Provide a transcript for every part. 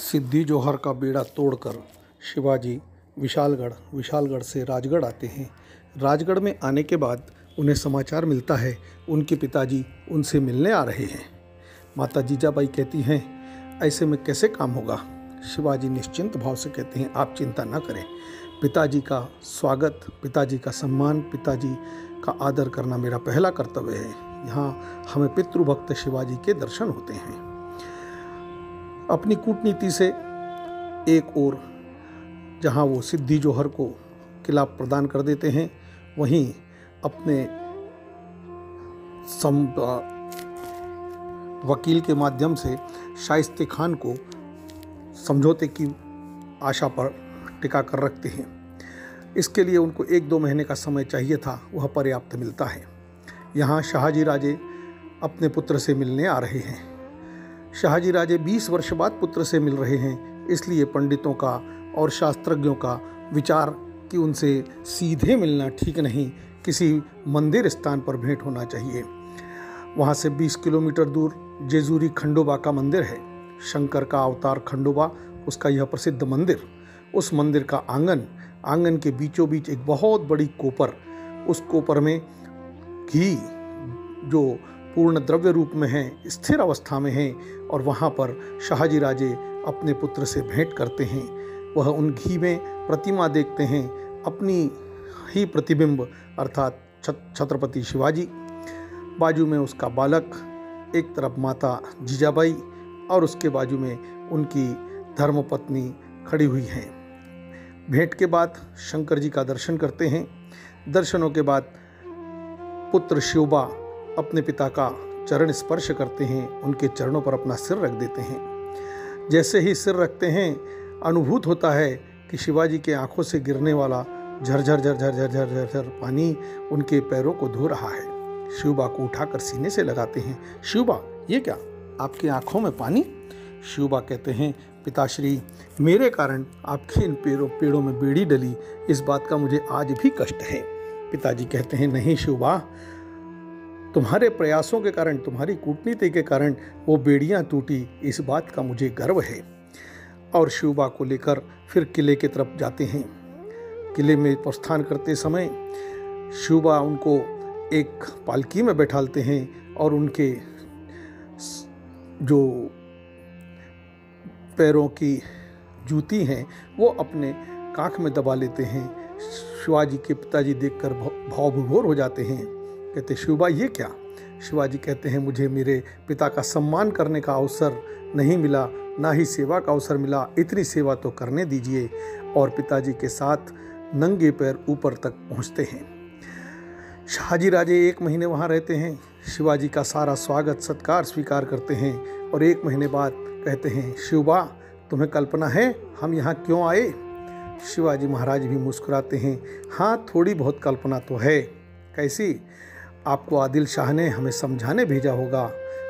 सिद्दी जोहर का बेड़ा तोड़कर शिवाजी विशालगढ़ से राजगढ़ आते हैं। राजगढ़ में आने के बाद उन्हें समाचार मिलता है उनके पिताजी उनसे मिलने आ रहे हैं। माता जीजाबाई कहती हैं, ऐसे में कैसे काम होगा। शिवाजी निश्चिंत भाव से कहते हैं, आप चिंता न करें, पिताजी का स्वागत, पिताजी का सम्मान, पिताजी का आदर करना मेरा पहला कर्तव्य है। यहाँ हमें पितृभक्त शिवाजी के दर्शन होते हैं। अपनी कूटनीति से एक ओर जहाँ वो सिद्दी जोहर को किला प्रदान कर देते हैं, वहीं अपने वकील के माध्यम से शाइस्ते खान को समझौते की आशा पर टिका कर रखते हैं। इसके लिए उनको 1-2 महीने का समय चाहिए था, वह पर्याप्त मिलता है। यहाँ शाहजी राजे अपने पुत्र से मिलने आ रहे हैं। शाहजी राजे 20 वर्ष बाद पुत्र से मिल रहे हैं, इसलिए पंडितों का और शास्त्रज्ञों का विचार कि उनसे सीधे मिलना ठीक नहीं, किसी मंदिर स्थान पर भेंट होना चाहिए। वहाँ से 20 किलोमीटर दूर जेजूरी खंडोबा का मंदिर है। शंकर का अवतार खंडोबा, उसका यह प्रसिद्ध मंदिर। उस मंदिर का आंगन के बीचों बीच एक बहुत बड़ी कोपर, उस कोपर में घी जो पूर्ण द्रव्य रूप में है, स्थिर अवस्था में है, और वहाँ पर शाहजी राजे अपने पुत्र से भेंट करते हैं। वह उन घी में प्रतिमा देखते हैं, अपनी ही प्रतिबिंब अर्थात छत्रपति शिवाजी, बाजू में उसका बालक, एक तरफ माता जीजाबाई और उसके बाजू में उनकी धर्मपत्नी खड़ी हुई हैं। भेंट के बाद शंकर जी का दर्शन करते हैं। दर्शनों के बाद पुत्र शिवबा अपने पिता का चरण स्पर्श करते हैं, उनके चरणों पर अपना सिर रख देते हैं। जैसे ही सिर रखते हैं, अनुभूत होता है कि शिवाजी के आंखों से गिरने वाला झरझर झरझर झरझर झरझर पानी उनके पैरों को धो रहा है। शिवबा को उठाकर सीने से लगाते हैं। शिवबा, ये क्या, आपकी आंखों में पानी? शिवबा कहते हैं, पिताश्री, मेरे कारण आपके इन पेड़ों में बेड़ी डली, इस बात का मुझे आज भी कष्ट है। पिताजी कहते हैं, नहीं शिवबा, तुम्हारे प्रयासों के कारण, तुम्हारी कूटनीति के कारण वो बेड़ियां टूटी, इस बात का मुझे गर्व है। और शिवबा को लेकर फिर किले की तरफ जाते हैं। किले में प्रस्थान करते समय शिवबा उनको एक पालकी में बैठालते हैं और उनके जो पैरों की जूती हैं वो अपने काख में दबा लेते हैं। शिवाजी के पिताजी देखकर भाव विभोर हो जाते हैं। कहते, शिवबा, ये क्या? शिवाजी कहते हैं, मुझे मेरे पिता का सम्मान करने का अवसर नहीं मिला, ना ही सेवा का अवसर मिला, इतनी सेवा तो करने दीजिए। और पिताजी के साथ नंगे पैर ऊपर तक पहुंचते हैं। शाहजी राजे 1 महीने वहाँ रहते हैं, शिवाजी का सारा स्वागत सत्कार स्वीकार करते हैं और 1 महीने बाद कहते हैं, शिवबा, तुम्हें कल्पना है हम यहाँ क्यों आए? शिवाजी महाराज भी मुस्कुराते हैं, हाँ, थोड़ी बहुत कल्पना तो है। कैसी? आपको आदिल शाह ने हमें समझाने भेजा होगा।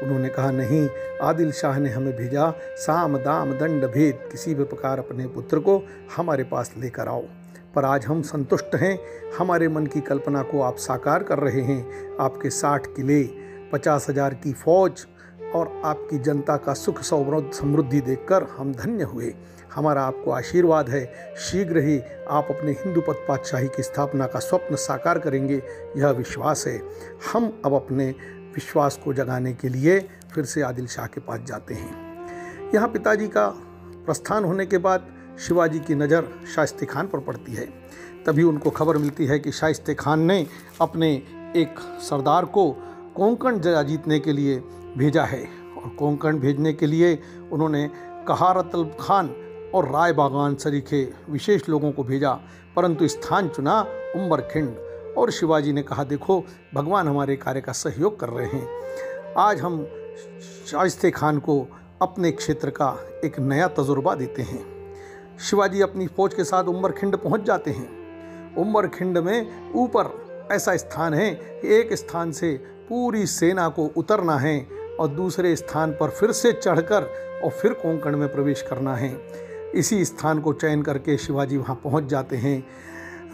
उन्होंने कहा, नहीं, आदिल शाह ने हमें भेजा, साम दाम दंड भेद, किसी भी प्रकार अपने पुत्र को हमारे पास लेकर आओ। पर आज हम संतुष्ट हैं, हमारे मन की कल्पना को आप साकार कर रहे हैं। आपके 60 किले, 50,000 की फौज और आपकी जनता का सुख समृद्धि देखकर हम धन्य हुए। हमारा आपको आशीर्वाद है, शीघ्र ही आप अपने हिंदूपथ पातशाही की स्थापना का स्वप्न साकार करेंगे, यह विश्वास है। हम अब अपने विश्वास को जगाने के लिए फिर से आदिल शाह के पास जाते हैं। यहाँ पिताजी का प्रस्थान होने के बाद शिवाजी की नज़र शाइस्ते खान पर पड़ती है। तभी उनको खबर मिलती है कि शाइस्ते खान ने अपने एक सरदार को कोंकण जीतने के लिए भेजा है, और कोंकण भेजने के लिए उन्होंने कहारतल खान और राय बागान सरीखे विशेष लोगों को भेजा, परंतु स्थान चुना उम्बरखिंड। और शिवाजी ने कहा, देखो, भगवान हमारे कार्य का सहयोग कर रहे हैं। आज हम शाइस्ते खान को अपने क्षेत्र का एक नया तजुर्बा देते हैं। शिवाजी अपनी फौज के साथ उम्बरखिंड पहुंच जाते हैं। उम्बरखिंड में ऊपर ऐसा स्थान है कि एक स्थान से पूरी सेना को उतरना है और दूसरे स्थान पर फिर से चढ़कर और फिर कोंकण में प्रवेश करना है। इसी स्थान को चयन करके शिवाजी वहाँ पहुँच जाते हैं।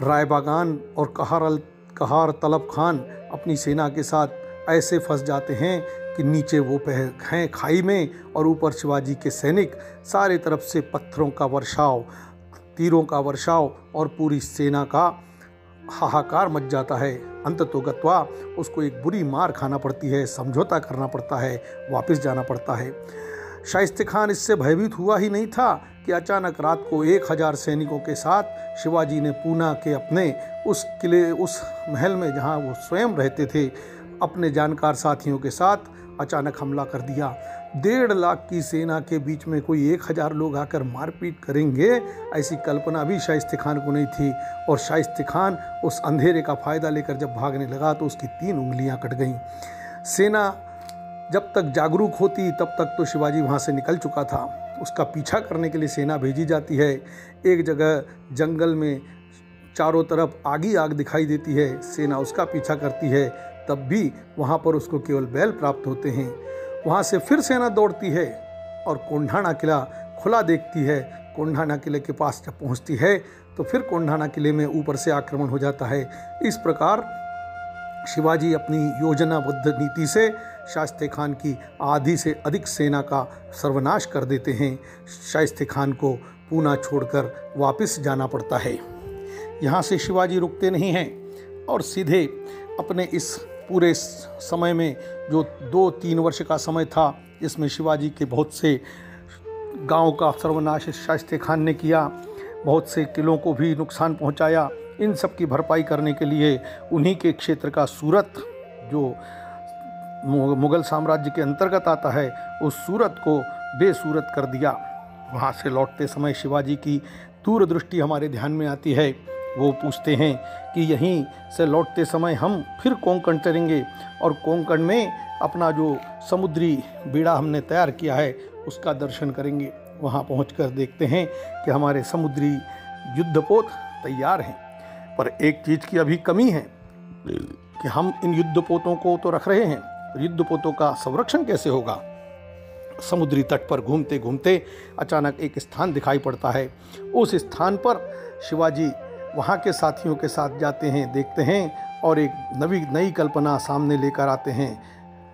राय बागान और कहार तलब खान अपनी सेना के साथ ऐसे फंस जाते हैं कि नीचे वो हैं खाई में और ऊपर शिवाजी के सैनिक, सारे तरफ से पत्थरों का वर्षाव, तीरों का वर्षाव और पूरी सेना का हाहाकार मच जाता है। अंततोगत्वा उसको एक बुरी मार खाना पड़ती है, समझौता करना पड़ता है, वापस जाना पड़ता है। शाइस्ते खान इससे भयभीत हुआ ही नहीं था कि अचानक रात को 1000 सैनिकों के साथ शिवाजी ने पूना के अपने उस किले, उस महल में जहाँ वो स्वयं रहते थे, अपने जानकार साथियों के साथ अचानक हमला कर दिया। 1.5 लाख की सेना के बीच में कोई 1000 लोग आकर मारपीट करेंगे, ऐसी कल्पना भी शाइस्ते खान को नहीं थी। और शाइस्ते खान उस अंधेरे का फ़ायदा लेकर जब भागने लगा तो उसकी 3 उंगलियां कट गईं। सेना जब तक जागरूक होती तब तक तो शिवाजी वहाँ से निकल चुका था। उसका पीछा करने के लिए सेना भेजी जाती है। एक जगह जंगल में चारों तरफ आग ही आग दिखाई देती है, सेना उसका पीछा करती है, तब भी वहाँ पर उसको केवल बैल प्राप्त होते हैं। वहाँ से फिर सेना दौड़ती है और कोंढाणा किला खुला देखती है। कोंढाणा किले के पास जब पहुँचती है तो फिर कोंढाणा किले में ऊपर से आक्रमण हो जाता है। इस प्रकार शिवाजी अपनी योजनाबद्ध नीति से शाइस्ते खान की आधी से अधिक सेना का सर्वनाश कर देते हैं। शाइस्ते खान को पूना छोड़कर वापस जाना पड़ता है। यहाँ से शिवाजी रुकते नहीं हैं और सीधे अपने इस पूरे समय में, जो 2-3 वर्ष का समय था, जिसमें शिवाजी के बहुत से गांव का सर्वनाश शाइस्ते खान ने किया, बहुत से किलों को भी नुकसान पहुंचाया, इन सब की भरपाई करने के लिए उन्हीं के क्षेत्र का सूरत, जो मुग़ल साम्राज्य के अंतर्गत आता है, उस सूरत को बेसूरत कर दिया। वहाँ से लौटते समय शिवाजी की दूरदृष्टि हमारे ध्यान में आती है। वो पूछते हैं कि यहीं से लौटते समय हम फिर कोंकण चलेंगे और कोंकण में अपना जो समुद्री बेड़ा हमने तैयार किया है उसका दर्शन करेंगे। वहाँ पहुंचकर देखते हैं कि हमारे समुद्री युद्धपोत तैयार हैं, पर एक चीज़ की अभी कमी है कि हम इन युद्धपोतों को तो रख रहे हैं, युद्धपोतों का संरक्षण कैसे होगा। समुद्री तट पर घूमते घूमते अचानक एक स्थान दिखाई पड़ता है। उस स्थान पर शिवाजी वहाँ के साथियों के साथ जाते हैं, देखते हैं और एक नई कल्पना सामने लेकर आते हैं।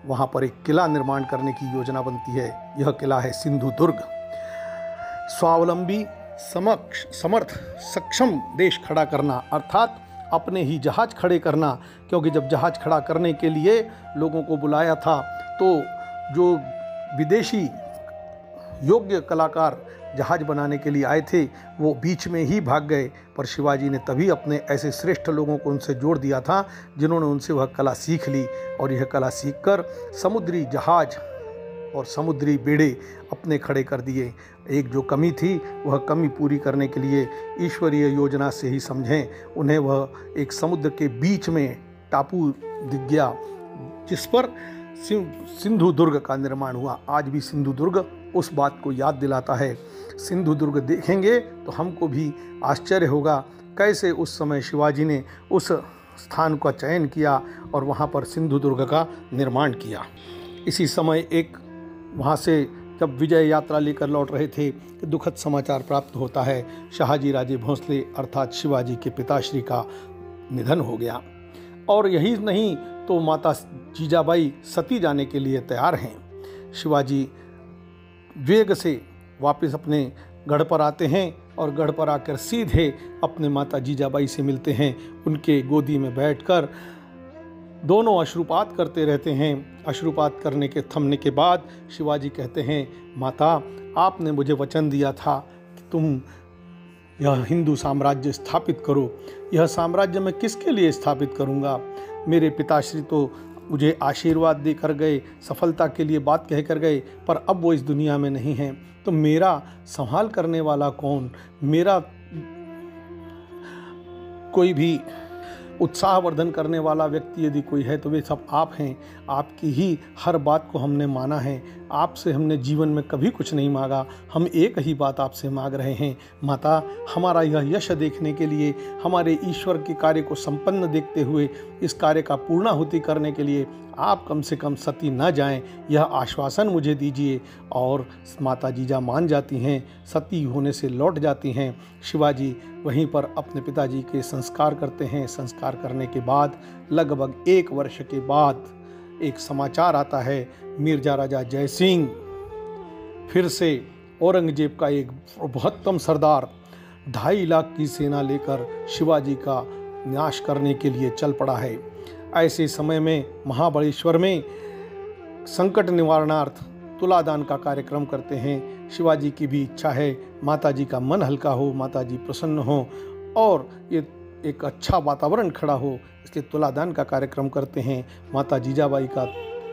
वहाँ पर एक किला निर्माण करने की योजना बनती है। यह किला है सिंधु दुर्ग। स्वावलंबी, समर्थ, सक्षम देश खड़ा करना, अर्थात अपने ही जहाज खड़े करना, क्योंकि जब जहाज खड़ा करने के लिए लोगों को बुलाया था तो जो विदेशी योग्य कलाकार जहाज बनाने के लिए आए थे वो बीच में ही भाग गए, पर शिवाजी ने तभी अपने ऐसे श्रेष्ठ लोगों को उनसे जोड़ दिया था जिन्होंने उनसे वह कला सीख ली, और यह कला सीखकर समुद्री जहाज और समुद्री बेड़े अपने खड़े कर दिए। एक जो कमी थी वह कमी पूरी करने के लिए ईश्वरीय योजना से ही समझें, उन्हें वह एक समुद्र के बीच में टापू दिख गया जिस पर सिंधु दुर्ग का निर्माण हुआ। आज भी सिंधु दुर्ग उस बात को याद दिलाता है। सिंधु दुर्ग देखेंगे तो हमको भी आश्चर्य होगा कैसे उस समय शिवाजी ने उस स्थान का चयन किया और वहाँ पर सिंधु दुर्ग का निर्माण किया। इसी समय एक वहाँ से जब विजय यात्रा लेकर लौट रहे थे कि दुखद समाचार प्राप्त होता है, शाहजी राजे भोंसले अर्थात शिवाजी के पिताश्री का निधन हो गया। और यही नहीं तो माता जीजाबाई सती जाने के लिए तैयार हैं। शिवाजी वेग से वापस अपने गढ़ पर आते हैं और गढ़ पर आकर सीधे अपने माता जीजाबाई से मिलते हैं। उनके गोदी में बैठकर दोनों अश्रुपात करते रहते हैं। अश्रुपात करने के थमने के बाद शिवाजी कहते हैं, माता आपने मुझे वचन दिया था कि तुम यह हिंदू साम्राज्य स्थापित करो। यह साम्राज्य मैं किसके लिए स्थापित करूँगा? मेरे पिताश्री तो मुझे आशीर्वाद देकर गए, सफलता के लिए बात कह कर गए, पर अब वो इस दुनिया में नहीं हैं, तो मेरा संभाल करने वाला कौन? मेरा कोई भी उत्साहवर्धन करने वाला व्यक्ति यदि कोई है तो वे सब आप हैं। आपकी ही हर बात को हमने माना है। आपसे हमने जीवन में कभी कुछ नहीं मांगा। हम एक ही बात आपसे मांग रहे हैं, माता हमारा यह यश देखने के लिए, हमारे ईश्वर के कार्य को संपन्न देखते हुए इस कार्य का पूर्णाहुति करने के लिए आप कम से कम सती न जाएं, यह आश्वासन मुझे दीजिए। और माता जीजा मान जाती हैं, सती होने से लौट जाती हैं। शिवाजी वहीं पर अपने पिताजी के संस्कार करते हैं। संस्कार करने के बाद लगभग 1 वर्ष के बाद एक समाचार आता है मिर्जा राजा जय सिंह फिर से औरंगजेब का एक बृहत्तम सरदार 2.5 लाख की सेना लेकर शिवाजी का नाश करने के लिए चल पड़ा है। ऐसे समय में महाबलेश्वर में संकट निवारणार्थ तुलादान का कार्यक्रम करते हैं। शिवाजी की भी इच्छा है माताजी का मन हल्का हो, माताजी प्रसन्न हो और ये एक अच्छा वातावरण खड़ा हो, इसलिए तुलादान का कार्यक्रम करते हैं। माता जीजाबाई का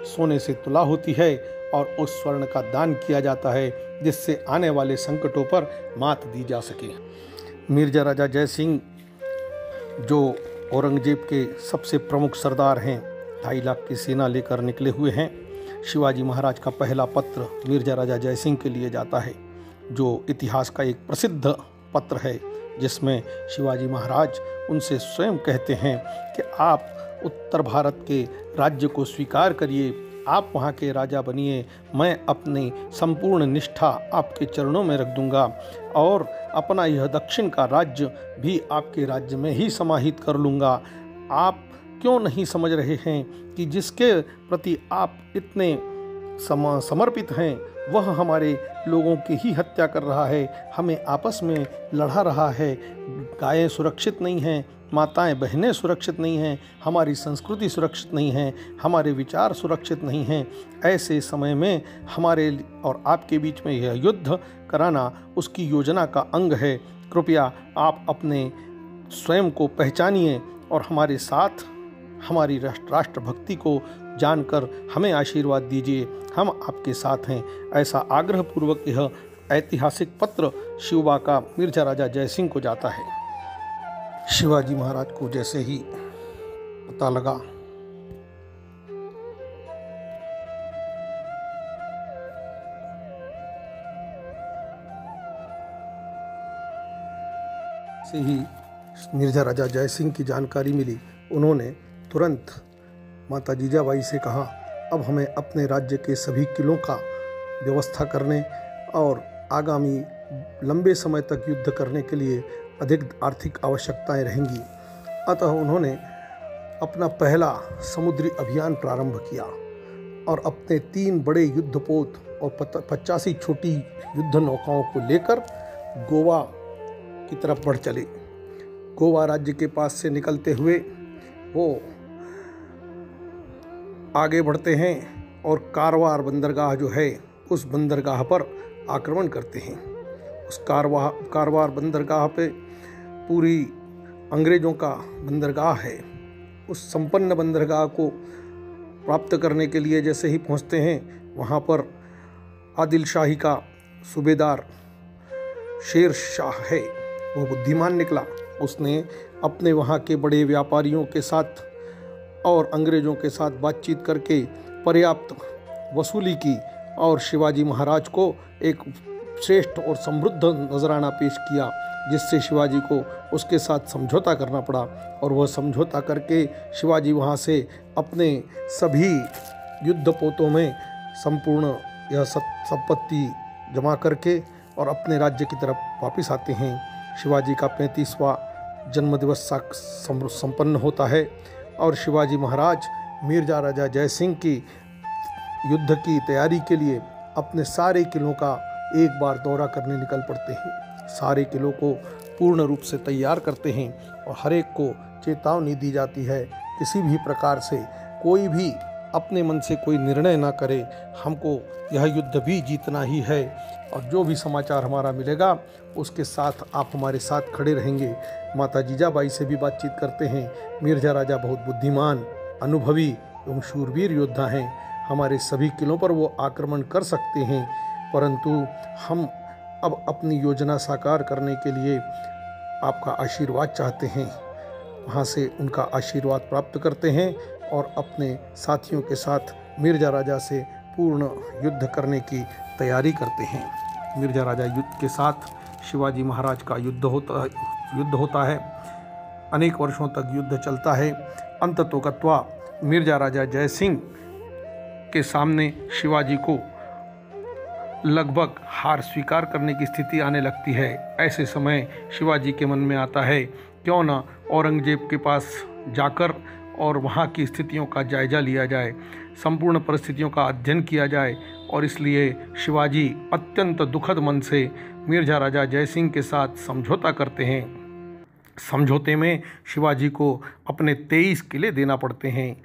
सोने से तुला होती है और उस स्वर्ण का दान किया जाता है जिससे आने वाले संकटों पर मात दी जा सके। मिर्जा राजा जय सिंह जो औरंगजेब के सबसे प्रमुख सरदार हैं, 2.5 लाख की सेना लेकर निकले हुए हैं। शिवाजी महाराज का पहला पत्र मिर्जा राजा जय सिंह के लिए जाता है, जो इतिहास का एक प्रसिद्ध पत्र है, जिसमें शिवाजी महाराज उनसे स्वयं कहते हैं कि आप उत्तर भारत के राज्य को स्वीकार करिए, आप वहाँ के राजा बनिए, मैं अपनी संपूर्ण निष्ठा आपके चरणों में रख दूंगा और अपना यह दक्षिण का राज्य भी आपके राज्य में ही समाहित कर लूँगा। आप क्यों नहीं समझ रहे हैं कि जिसके प्रति आप इतने समर्पित हैं वह हमारे लोगों की ही हत्या कर रहा है, हमें आपस में लड़ा रहा है, गायें सुरक्षित नहीं हैं, माताएं बहनें सुरक्षित नहीं हैं, हमारी संस्कृति सुरक्षित नहीं है, हमारे विचार सुरक्षित नहीं हैं। ऐसे समय में हमारे और आपके बीच में यह युद्ध कराना उसकी योजना का अंग है। कृपया आप अपने स्वयं को पहचानिए और हमारे साथ हमारी राष्ट्रभक्ति को जानकर हमें आशीर्वाद दीजिए, हम आपके साथ हैं। ऐसा आग्रहपूर्वक यह ऐतिहासिक पत्र शिवबा का मिर्जा राजा जय सिंह को जाता है। शिवाजी महाराज को जैसे ही पता लगा से ही मिर्जा राजा जय सिंह की जानकारी मिली, उन्होंने तुरंत माता जीजाबाई से कहा, अब हमें अपने राज्य के सभी किलों का व्यवस्था करने और आगामी लंबे समय तक युद्ध करने के लिए अधिक आर्थिक आवश्यकताएं रहेंगी। अतः उन्होंने अपना पहला समुद्री अभियान प्रारंभ किया और अपने 3 बड़े युद्धपोत और 85 छोटी युद्ध नौकाओं को लेकर गोवा की तरफ बढ़ चले। गोवा राज्य के पास से निकलते हुए वो आगे बढ़ते हैं और कारवार बंदरगाह जो है उस बंदरगाह पर आक्रमण करते हैं। उस कारवार बंदरगाह पे पूरी अंग्रेज़ों का बंदरगाह है। उस संपन्न बंदरगाह को प्राप्त करने के लिए जैसे ही पहुंचते हैं, वहाँ पर आदिल शाही का सूबेदार शेर शाह है, वो बुद्धिमान निकला। उसने अपने वहाँ के बड़े व्यापारियों के साथ और अंग्रेज़ों के साथ बातचीत करके पर्याप्त वसूली की और शिवाजी महाराज को एक श्रेष्ठ और समृद्ध नजराना पेश किया, जिससे शिवाजी को उसके साथ समझौता करना पड़ा। और वह समझौता करके शिवाजी वहाँ से अपने सभी युद्धपोतों में संपूर्ण यह संपत्ति जमा करके और अपने राज्य की तरफ वापस आते हैं। शिवाजी का 35वां जन्मदिवस संपन्न होता है और शिवाजी महाराज मिर्जा राजा जय सिंह की युद्ध की तैयारी के लिए अपने सारे किलों का एक बार दौरा करने निकल पड़ते हैं। सारे किलों को पूर्ण रूप से तैयार करते हैं और हर एक को चेतावनी दी जाती है, किसी भी प्रकार से कोई भी अपने मन से कोई निर्णय ना करे, हमको यह युद्ध भी जीतना ही है और जो भी समाचार हमारा मिलेगा उसके साथ आप हमारे साथ खड़े रहेंगे। माता जीजाबाई से भी बातचीत करते हैं। मिर्जा राजा बहुत बुद्धिमान, अनुभवी एवं शूरवीर योद्धा हैं, हमारे सभी किलों पर वो आक्रमण कर सकते हैं, परंतु हम अब अपनी योजना साकार करने के लिए आपका आशीर्वाद चाहते हैं। वहाँ से उनका आशीर्वाद प्राप्त करते हैं और अपने साथियों के साथ मिर्जा राजा से पूर्ण युद्ध करने की तैयारी करते हैं। मिर्जा राजा युद्ध के साथ शिवाजी महाराज का युद्ध होता है। अनेक वर्षों तक युद्ध चलता है। अंततोगत्वा मिर्जा राजा जय सिंह के सामने शिवाजी को लगभग हार स्वीकार करने की स्थिति आने लगती है। ऐसे समय शिवाजी के मन में आता है, क्यों ना औरंगजेब के पास जाकर और वहाँ की स्थितियों का जायजा लिया जाए, संपूर्ण परिस्थितियों का अध्ययन किया जाए। और इसलिए शिवाजी अत्यंत दुखद मन से मिर्जा राजा जयसिंह के साथ समझौता करते हैं। समझौते में शिवाजी को अपने 23 किले देना पड़ते हैं।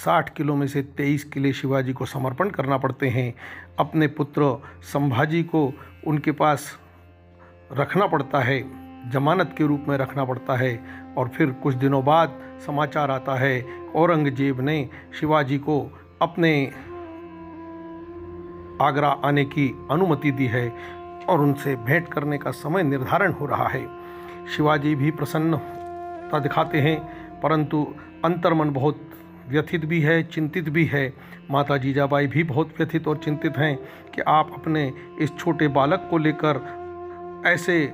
60 किलों में से 23 किले शिवाजी को समर्पण करना पड़ते हैं। अपने पुत्र संभाजी को उनके पास रखना पड़ता है, जमानत के रूप में रखना पड़ता है। और फिर कुछ दिनों बाद समाचार आता है, औरंगजेब ने शिवाजी को अपने आगरा आने की अनुमति दी है और उनसे भेंट करने का समय निर्धारण हो रहा है। शिवाजी भी प्रसन्नता दिखाते हैं, परंतु अंतर्मन बहुत व्यथित भी है, चिंतित भी है। माता जीजाबाई भी बहुत व्यथित और चिंतित हैं कि आप अपने इस छोटे बालक को लेकर ऐसे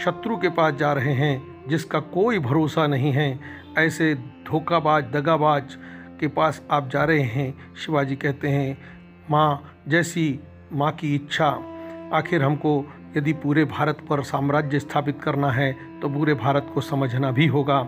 शत्रु के पास जा रहे हैं जिसका कोई भरोसा नहीं है, ऐसे धोखाबाज दगाबाज के पास आप जा रहे हैं। शिवाजी कहते हैं, माँ जैसी माँ की इच्छा। आखिर हमको यदि पूरे भारत पर साम्राज्य स्थापित करना है तो पूरे भारत को समझना भी होगा,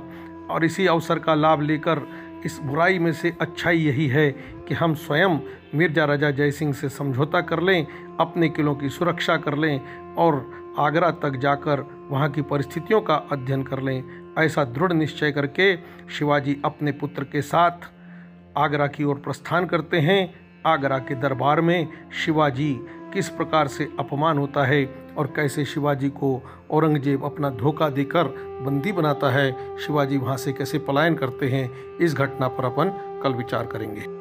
और इसी अवसर का लाभ लेकर इस बुराई में से अच्छाई यही है कि हम स्वयं मिर्जा राजा जयसिंह से समझौता कर लें, अपने किलों की सुरक्षा कर लें और आगरा तक जाकर वहाँ की परिस्थितियों का अध्ययन कर लें। ऐसा दृढ़ निश्चय करके शिवाजी अपने पुत्र के साथ आगरा की ओर प्रस्थान करते हैं। आगरा के दरबार में शिवाजी किस प्रकार से अपमान होता है और कैसे शिवाजी को औरंगजेब अपना धोखा देकर बंदी बनाता है, शिवाजी वहाँ से कैसे पलायन करते हैं, इस घटना पर अपन कल विचार करेंगे।